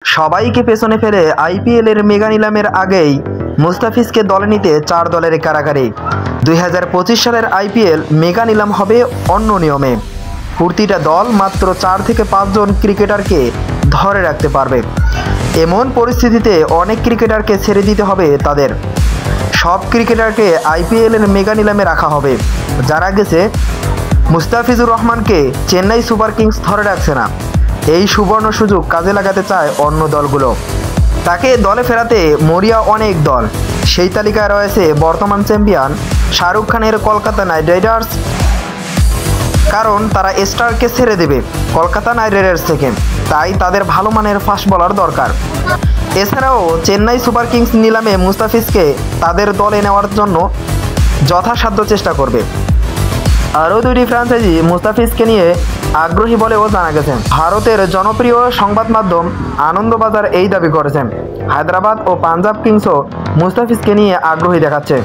সবাইকে পেছনে ফেলে আইপিএলের মেগা নিলামের আগেই মুস্তাফিজকে দলে নিতে 4 দলের কারাকারি। 2025 সালের আইপিএল মেগা নিলাম হবে অন্য নিয়মে। প্রতিটা দল মাত্র 4 থেকে 5 জন ক্রিকেটারকে ধরে রাখতে পারবে। এমন পরিস্থিতিতে অনেক ক্রিকেটারকে ছেড়ে দিতে হবে তাদের। সব ক্রিকেটারকে আইপিএলের মেগা নিলামে রাখা হবে। যারা গেছে, মুস্তাফিজুর রহমানকে চেন্নাই সুপার কিংস ধরে রাখছে না। এই সুবর্ণ সুযোগ কাজে লাগাতে চায় অন্য দলগুলো। তাকে দলে ফেরাতে মরিয়া অনেক দল। সেই তালিকায় রয়েছে বর্তমান চ্যাম্পিয়ন শাহরুখ খানের কলকাতা নাইট রাইডার্স, কারণ তারা স্টারকে ছেড়ে দেবে কলকাতা নাইট রাইডার্স থেকে। তাই তাদের ভালো মানের ফাস্ট বোলার দরকার। এছাড়াও চেন্নাই সুপার কিংস নিলামে মুস্তাফিজকে তাদের দলে নেওয়ার জন্য যথাসাধ্য চেষ্টা করবে। আরও 2টি ফ্র্যাঞ্চাইজি মুস্তাফিজকে নিয়ে আগ্রহী বলেও জানা গেছে। ভারতের জনপ্রিয় সংবাদ মাধ্যম আনন্দবাজার এই দাবি করেছেন। হায়দ্রাবাদ ও পাঞ্জাব কিংসও মুস্তাফিজকে নিয়ে আগ্রহী দেখাচ্ছে।